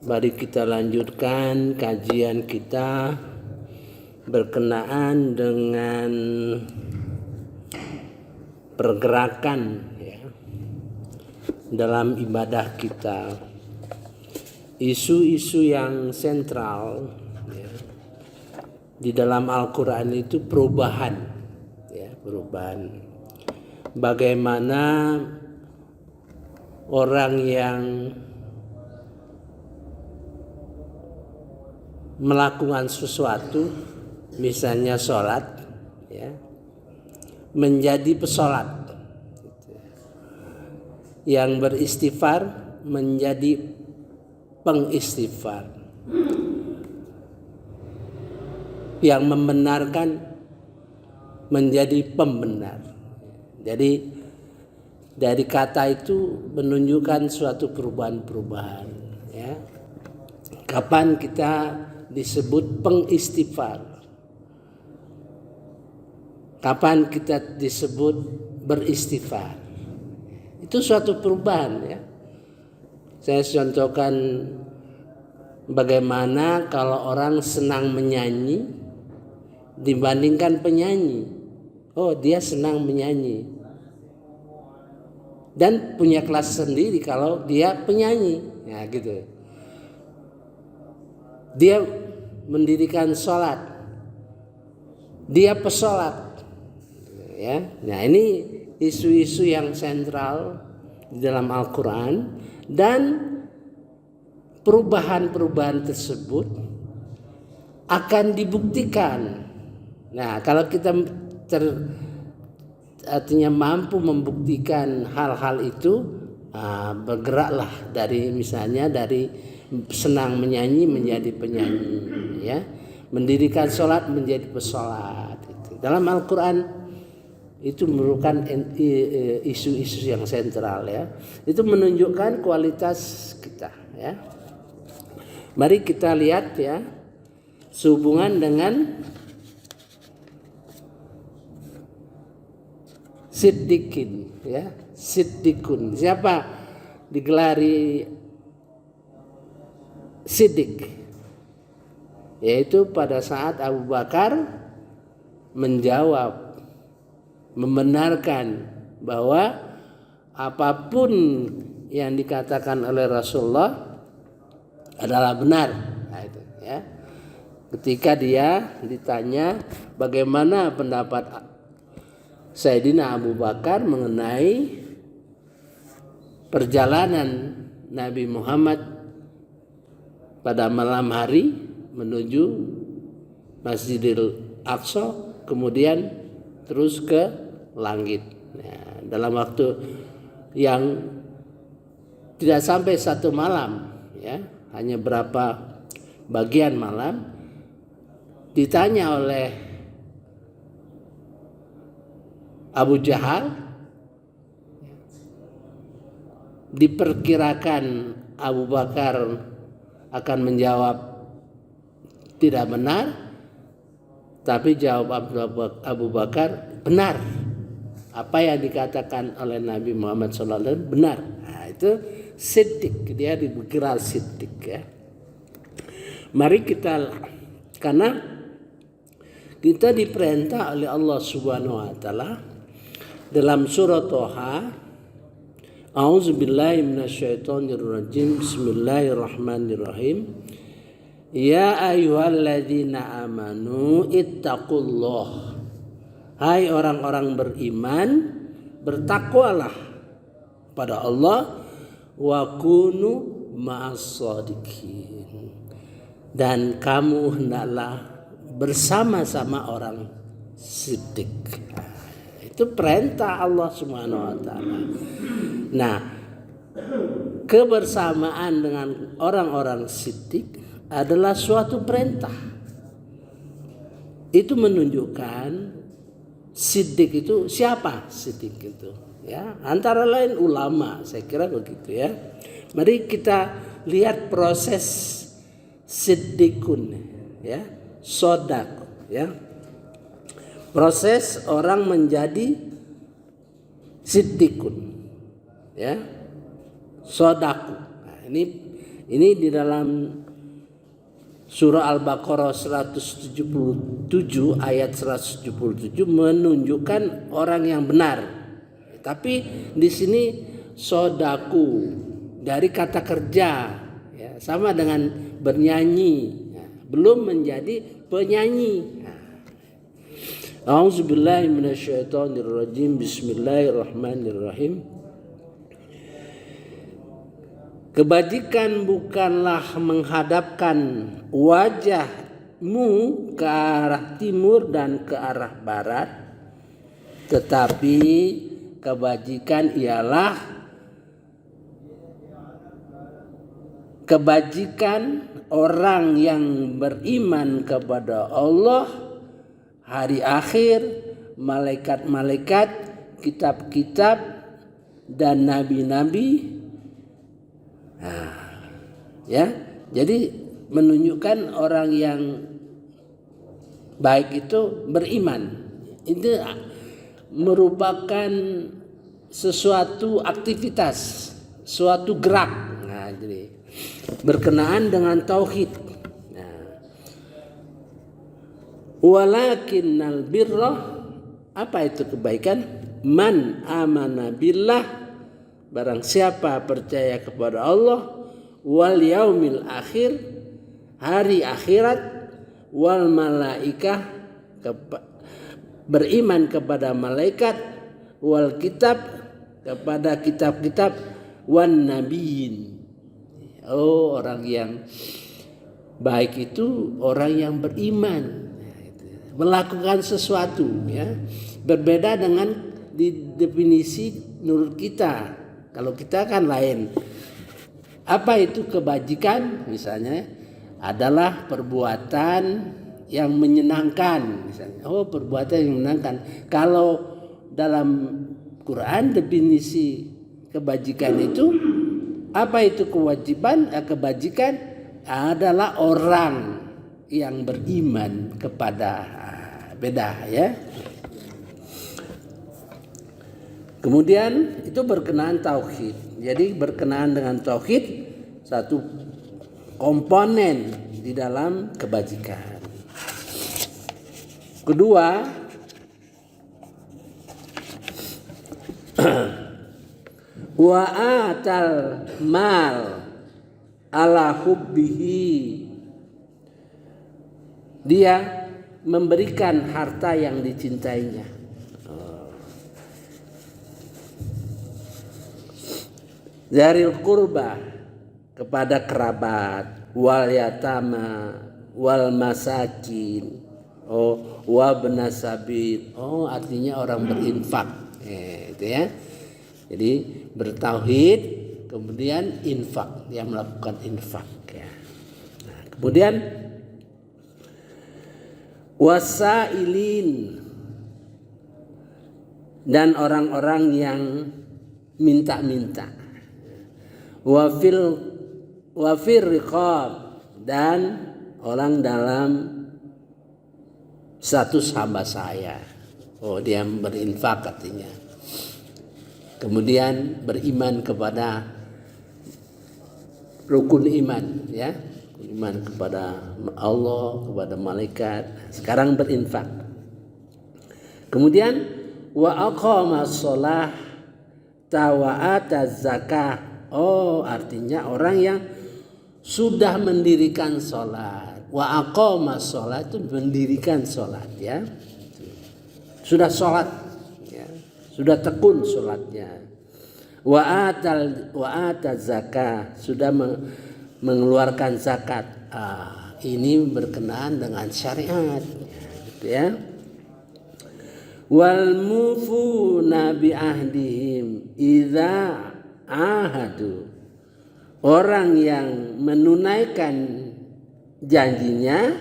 Mari kita lanjutkan kajian kita berkenaan dengan pergerakan dalam ibadah kita. Isu-isu yang sentral di dalam Al-Quran itu perubahan. Bagaimana orang yang melakukan sesuatu, misalnya sholat, menjadi pesolat, yang beristighfar menjadi pengistighfar, yang membenarkan menjadi pembenar. Jadi dari kata itu menunjukkan suatu perubahan-perubahan. Kapan kita disebut pengistighfar? Kapan kita disebut beristighfar? Itu suatu perubahan. Saya contohkan bagaimana kalau orang senang menyanyi dibandingkan penyanyi. Oh, dia senang menyanyi dan punya kelas sendiri kalau dia penyanyi. Gitu. Dia mendirikan sholat, dia pesolat. Nah, ini isu-isu yang sentral di dalam Al-Quran, dan perubahan-perubahan tersebut akan dibuktikan. Nah, kalau kita artinya mampu membuktikan hal-hal itu, bergeraklah dari misalnya dari senang menyanyi menjadi penyanyi, mendirikan sholat menjadi pesolat. Dalam Al-Quran itu merupakan isu-isu yang sentral. Itu menunjukkan kualitas kita. Mari kita lihat sehubungan dengan siddiqin, siddiqun. Siapa digelari siddiq? Yaitu pada saat Abu Bakar menjawab, membenarkan bahwa apapun yang dikatakan oleh Rasulullah adalah benar. Ketika dia ditanya bagaimana pendapat Sayyidina Abu Bakar mengenai perjalanan Nabi Muhammad pada malam hari menuju Masjidil Aqsa, kemudian terus ke langit. Dalam waktu yang tidak sampai satu malam, hanya berapa bagian malam, ditanya oleh Abu Jahal, diperkirakan Abu Bakar akan menjawab tidak benar, tapi jawab Abu Bakar benar. Apa yang dikatakan oleh Nabi Muhammad SAW benar. Itu siddiq, dia digelar siddiq. Mari kita, karena kita diperintah oleh Allah Subhanahu Wa Taala dalam surah Thaha, A'udzubillahi minasyaitonirrajim. Bismillahirrahmanirrahim. Ya ayyuhalladzina amanu ittaqullah. Hai orang-orang beriman, bertakwalah pada Allah, wa kunu ma'as-shadiqin. Dan kamu hendaklah bersama-sama orang siddiq. Itu perintah Allah Subhanahu Wa Taala. Nah, kebersamaan dengan orang-orang siddiq adalah suatu perintah. Itu menunjukkan siddiq itu siapa? Siddiq itu antara lain ulama, saya kira begitu. Mari kita lihat proses siddiqun, sodak, proses orang menjadi siddiqun, sodaku. Nah, Ini di dalam surah Al-Baqarah 177 ayat 177 menunjukkan orang yang benar. Tapi di sini sodaku dari kata kerja, ya, sama dengan bernyanyi, ya, belum menjadi penyanyi. A'udzubillahi minasyaitonirrajim. Bismillahirrahmanirrahim. Kebajikan bukanlah menghadapkan wajahmu ke arah timur dan ke arah barat, tetapi kebajikan ialah kebajikan orang yang beriman kepada Allah, hari akhir, malaikat-malaikat, kitab-kitab, dan nabi-nabi. Ya, jadi menunjukkan orang yang baik itu beriman. Itu merupakan sesuatu aktivitas, suatu gerak. Nah, jadi berkenaan dengan tauhid. Walakinnal birra, apa itu kebaikan? Man amana billah, barang siapa percaya kepada Allah, wal yaumil akhir, hari akhirat, wal malaikah, beriman kepada malaikat, wal kitab, kepada kitab-kitab, wan nabiyin. Oh, orang yang baik itu orang yang beriman, melakukan sesuatu, ya. Berbeda dengan di definisi menurut kita. Kalau kita kan lain. Apa itu kebajikan? Misalnya adalah perbuatan yang menyenangkan, misalnya. Oh, perbuatan yang menyenangkan. Kalau dalam Quran definisi kebajikan itu, apa itu kewajiban? Kebajikan adalah orang yang beriman kepada, beda, ya. Kemudian itu berkenaan tauhid. Jadi berkenaan dengan tauhid, satu komponen di dalam kebajikan. Kedua, wa atal mal ala hubbihi, dia memberikan harta yang dicintainya. Zaril kurba, kepada kerabat, wal yatama, wal masakin, wabna sabil. Oh, artinya orang berinfak, itu ya. Jadi bertauhid, kemudian infak, dia melakukan infak, ya. Nah, kemudian wasailin, dan orang-orang yang minta-minta, wafir riqab, dan orang dalam status hamba saya. Oh, dia berinfak artinya. Kemudian beriman kepada rukun iman, ya, iman kepada Allah, kepada malaikat. Sekarang berinfak. Kemudian wa aqamas shalah wa ataz zakah. Oh, artinya orang yang sudah mendirikan sholat. Wa aqamas sholat itu mendirikan sholat, ya. Sudah sholat, ya. Sudah tekun sholatnya. Wa ataz zakah, sudah mengeluarkan zakat. Ini berkenaan dengan syariat, gitu, ya. Wal mufuna bi ahdihim idza ahadu, orang yang menunaikan janjinya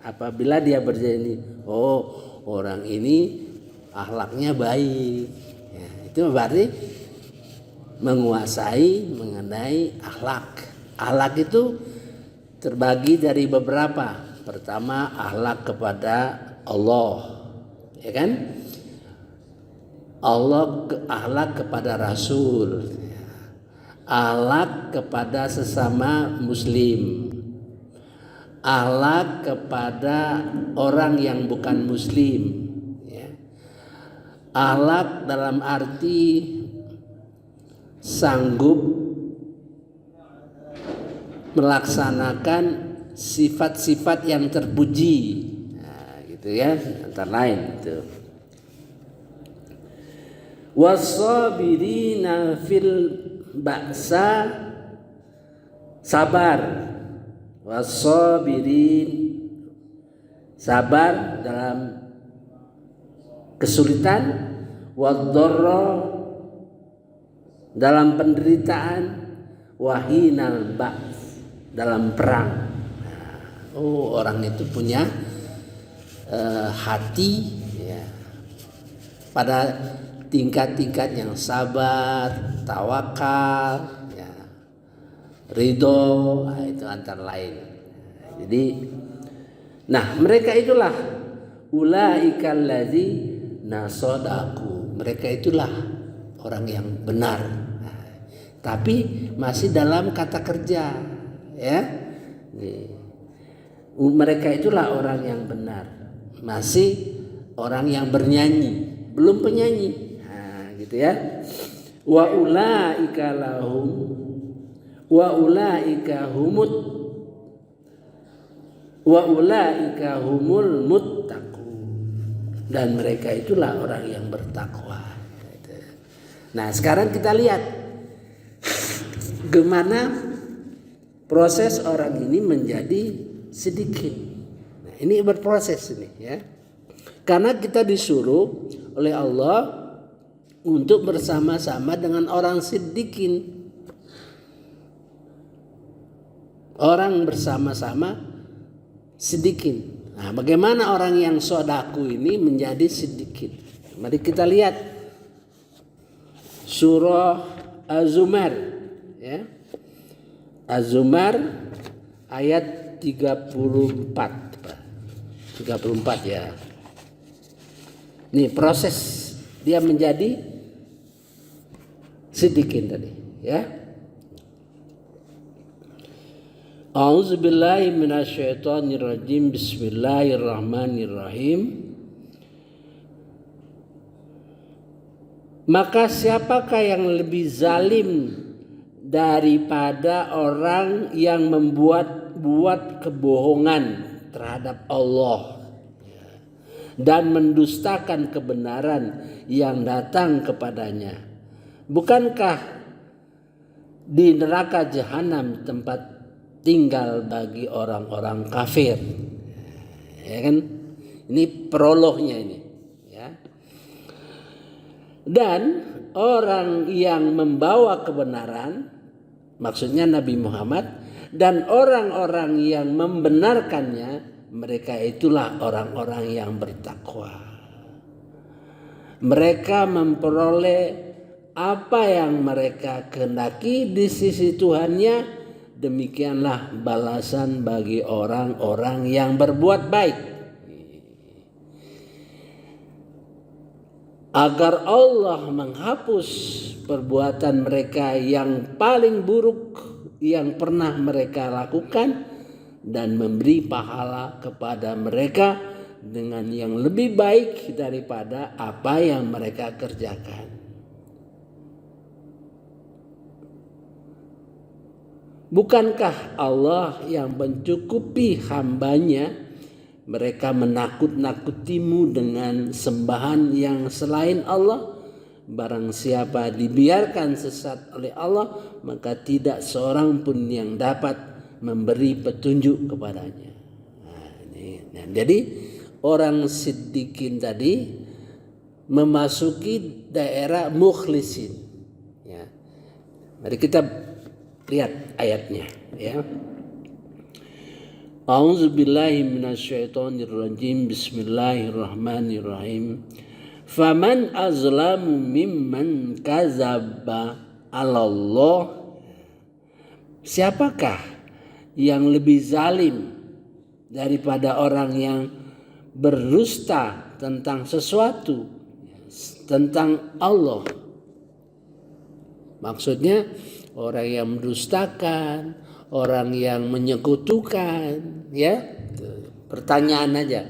apabila dia berjanji. Oh, orang ini akhlaknya baik, ya, itu berarti menguasai mengenai akhlak. Akhlak itu terbagi dari beberapa. Pertama, akhlak kepada Allah, ya kan? Allah, akhlak kepada Rasul, akhlak kepada sesama muslim, akhlak kepada orang yang bukan muslim, ya. Akhlak dalam arti sanggup melaksanakan sifat-sifat yang terpuji, nah, gitu ya, antara lain itu. Wasabirina fil ba'sa, sabar. Wasabirin, sabar dalam kesulitan. Wadharra, dalam penderitaan. Wahinal ba's, dalam perang. Nah, orang itu punya hati, ya, pada tingkat-tingkat yang sabar, tawakal, ya, ridho, nah, itu antara lain. Jadi, nah mereka itulah ulaikal ladzi nasadaku. Mereka itulah orang yang benar. Nah, tapi masih dalam kata kerja, ya. Nih. Mereka itulah orang yang benar. Masih orang yang bernyanyi, belum penyanyi. Gitu ya. Wa ulaika humul muttaqun, dan mereka itulah orang yang bertakwa. Nah, sekarang kita lihat gimana proses orang ini menjadi sedikit. Nah, ini berproses ini, ya. Karena kita disuruh oleh Allah untuk bersama-sama dengan orang siddiqin. Orang bersama-sama siddiqin. Nah, bagaimana orang yang sodaku ini menjadi siddiqin? Mari kita lihat surah Az-Zumar, ya. Az-Zumar ayat 34. 34 ya. Ini proses dia menjadi siddiqin tadi, ya. A'udzubillahi minasyaitonirrajim. Bismillahirrahmanirrahim. Maka siapakah yang lebih zalim daripada orang yang membuat kebohongan terhadap Allah dan mendustakan kebenaran yang datang kepadanya? Bukankah di neraka jahanam tempat tinggal bagi orang-orang kafir? Ya kan? Ini prolognya ini, ya. Dan orang yang membawa kebenaran, maksudnya Nabi Muhammad, dan orang-orang yang membenarkannya, mereka itulah orang-orang yang bertakwa. Mereka memperoleh apa yang mereka kehendaki di sisi Tuhannya, demikianlah balasan bagi orang-orang yang berbuat baik. Agar Allah menghapus perbuatan mereka yang paling buruk yang pernah mereka lakukan dan memberi pahala kepada mereka dengan yang lebih baik daripada apa yang mereka kerjakan. Bukankah Allah yang mencukupi hambanya? Mereka menakut-nakutimu dengan sembahan yang selain Allah. Barang siapa dibiarkan sesat oleh Allah, maka tidak seorang pun yang dapat memberi petunjuk kepadanya. Nah, jadi orang siddiqin tadi memasuki daerah mukhlisin. Ya. Mari kita lihat ayatnya, ya. A'udzubillahi minasyaitonirrajim. Bismillahirrahmanirrahim. Faman azlamu mimman kadzaba 'alallah. Siapakah yang lebih zalim daripada orang yang berdusta tentang sesuatu, tentang Allah? Maksudnya orang yang mendustakan, orang yang menyekutukan, ya. Pertanyaan aja,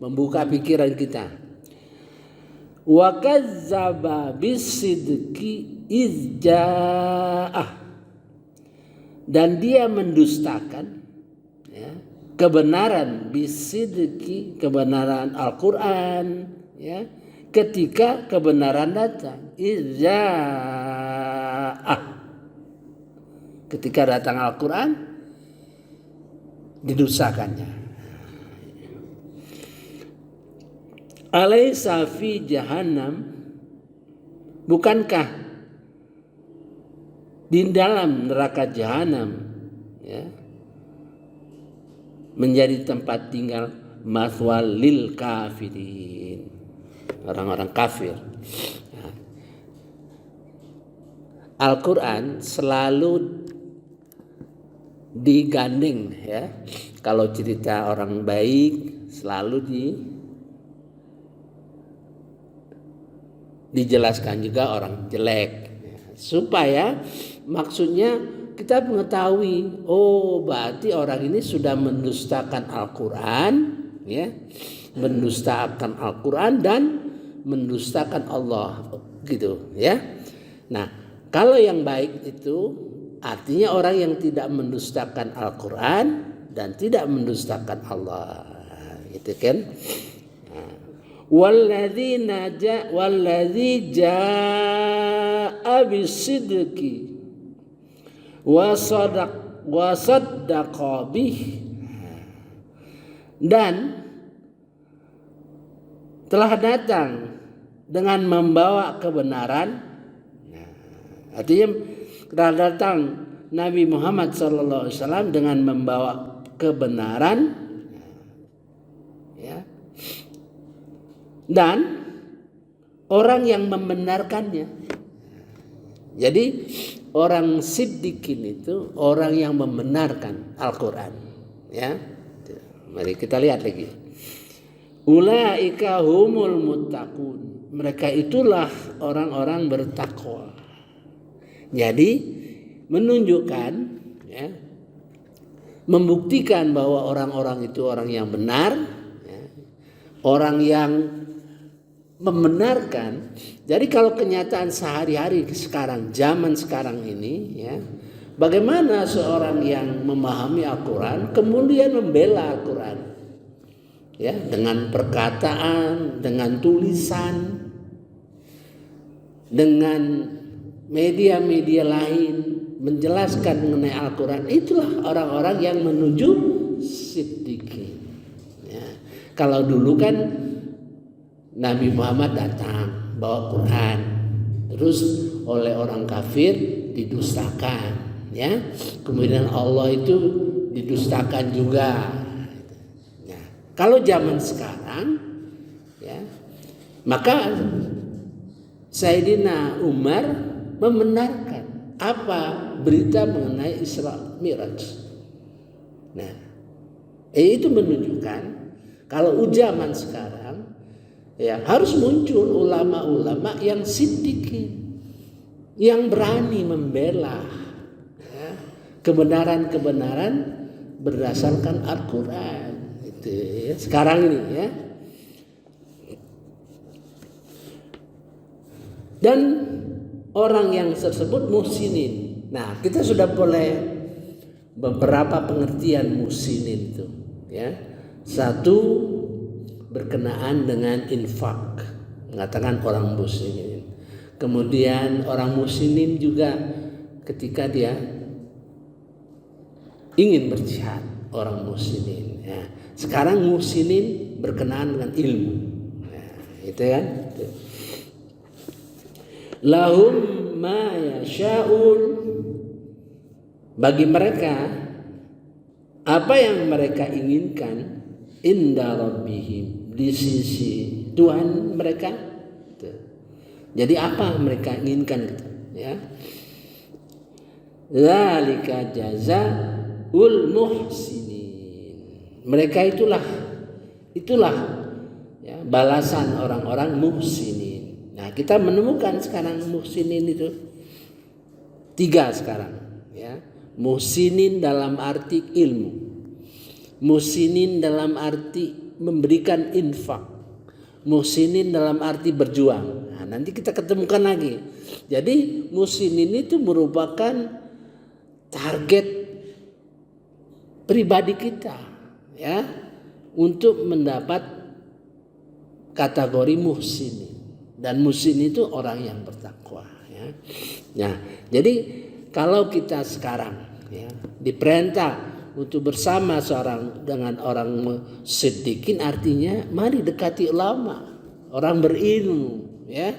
membuka pikiran kita. Wa kadzdzaba bisidqi izja'ah, dan dia mendustakan, ya, kebenaran bisidqi, kebenaran Al-Qur'an, ya, ketika kebenaran datang. Izja'ah, ketika datang Al-Qur'an didustakannya. Alaysa fi jahannam, bukankah di dalam neraka jahanam, ya, menjadi tempat tinggal maswal lil kafirin, orang-orang kafir. Nah, Al-Quran selalu digandeng, ya, kalau cerita orang baik selalu dijelaskan juga orang jelek, supaya maksudnya kita mengetahui, oh berarti orang ini sudah mendustakan Al-Quran, ya, mendustakan Al-Quran dan mendustakan Allah, gitu, ya. Nah, kalau yang baik itu artinya orang yang tidak mendustakan Al-Quran dan tidak mendustakan Allah, gitu kan. Walladzi jaa'a bisidqi wa saddaqa bih, dan telah datang dengan membawa kebenaran. Artinya telah datang Nabi Muhammad SAW dengan membawa kebenaran, ya, dan orang yang membenarkannya. Jadi orang siddiqin itu orang yang membenarkan Al-Quran, ya. Mari kita lihat lagi. Ulaika humul muttaqun, mereka itulah orang-orang bertakwa. Jadi menunjukkan, ya, membuktikan bahwa orang-orang itu orang yang benar, ya, orang yang membenarkan. Jadi kalau kenyataan sehari-hari sekarang, zaman sekarang ini, ya, bagaimana seorang yang memahami Al-Quran kemudian membela Al-Quran, ya, dengan perkataan, dengan tulisan, dengan media-media lain menjelaskan mengenai Al-Quran. Itulah orang-orang yang menuju siddiqin, ya. Kalau dulu kan Nabi Muhammad datang bawa Quran, terus oleh orang kafir didustakan, ya. Kemudian Allah itu didustakan juga. Ya. Kalau zaman sekarang, ya, maka Sayyidina Umar membenarkan apa berita mengenai Isra Mi'raj. Nah, itu menunjukkan kalau zaman sekarang, ya, harus muncul ulama-ulama yang siddiqin, yang berani membela, ya, kebenaran-kebenaran berdasarkan Al-Quran. Itu, ya, sekarang ini, ya. Dan orang yang tersebut muhsinin. Nah, kita sudah boleh beberapa pengertian muhsinin itu, ya. Satu, berkenaan dengan infak, mengatakan orang muhsinin. Kemudian orang muhsinin juga ketika dia ingin berjihad, orang muhsinin, ya. Sekarang muhsinin berkenaan dengan ilmu, nah, itu kan. Lahum ma yasha'un, bagi mereka apa yang mereka inginkan, inda rabbihim, di sisi Tuhan mereka. Jadi apa mereka inginkan, ya. Zalika jazaa'ul muhsinin, mereka itulah ya, balasan orang-orang muhsinin. Nah, kita menemukan sekarang muhsinin itu 3 sekarang, ya. Muhsinin dalam arti ilmu, muhsinin dalam arti memberikan infak, muhsinin dalam arti berjuang. Nah, nanti kita ketemukan lagi. Jadi muhsinin itu merupakan target pribadi kita, ya, untuk mendapat kategori muhsinin. Dan muhsin itu orang yang bertakwa, ya. Nah, jadi kalau kita sekarang, ya, diperintah untuk bersama dengan orang siddiqin, artinya mari dekati ulama, orang berilmu, ya,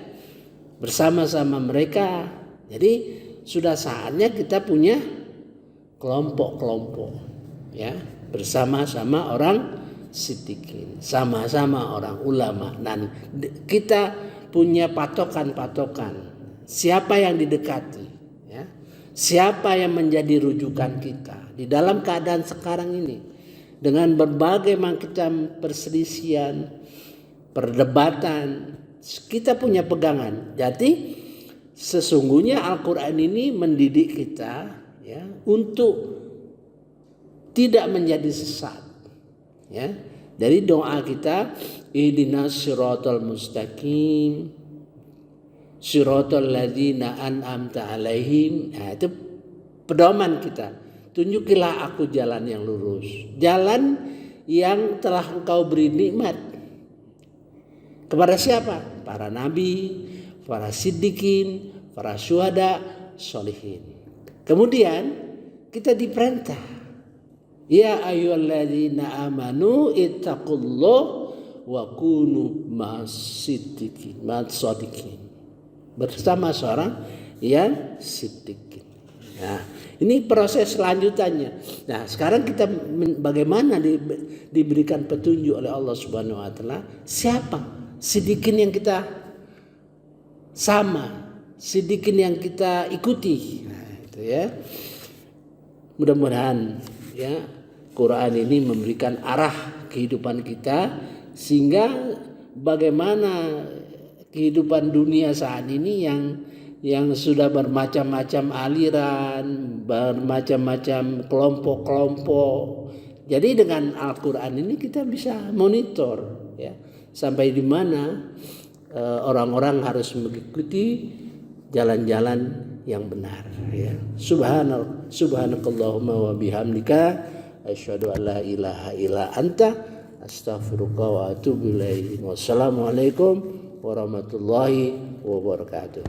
bersama-sama mereka. Jadi sudah saatnya kita punya kelompok-kelompok, ya, bersama-sama orang siddiqin, sama-sama orang ulama, dan kita punya patokan-patokan siapa yang didekati, ya, siapa yang menjadi rujukan kita di dalam keadaan sekarang ini dengan berbagai macam perselisihan, perdebatan. Kita punya pegangan. Jadi sesungguhnya Al-Quran ini mendidik kita, ya, untuk tidak menjadi sesat, ya. Dari doa kita, ihdinas siratal mustaqim siratal ladzina an'amta alaihim. Nah, itu pedoman kita. Tunjukilah aku jalan yang lurus, jalan yang telah Engkau beri nikmat kepada siapa? Para nabi, para siddiqin, para syuhada, sholihin. Kemudian kita diperintah, ya ayyuhalladzina amanu ittaqullah wa kunu ma'as-siddiqin, bersama seorang yang siddiqin. Nah, ini proses selanjutannya. Nah, sekarang kita bagaimana diberikan petunjuk oleh Allah Subhanahu wa taala, siapa siddiqin yang kita sama, siddiqin yang kita ikuti. Nah, itu, ya. Mudah-mudahan, ya, Quran ini memberikan arah kehidupan kita, sehingga bagaimana kehidupan dunia saat ini yang sudah bermacam-macam aliran, bermacam-macam kelompok-kelompok. Jadi dengan Al-Quran ini kita bisa monitor, ya, sampai di mana orang-orang harus mengikuti jalan-jalan yang benar, ya. Subhanakallahumma wa bihamdika asyhadu an la ilaha illa anta astaghfiruka wa atubu ilaik. Wassalamualaikum warahmatullahi wabarakatuh.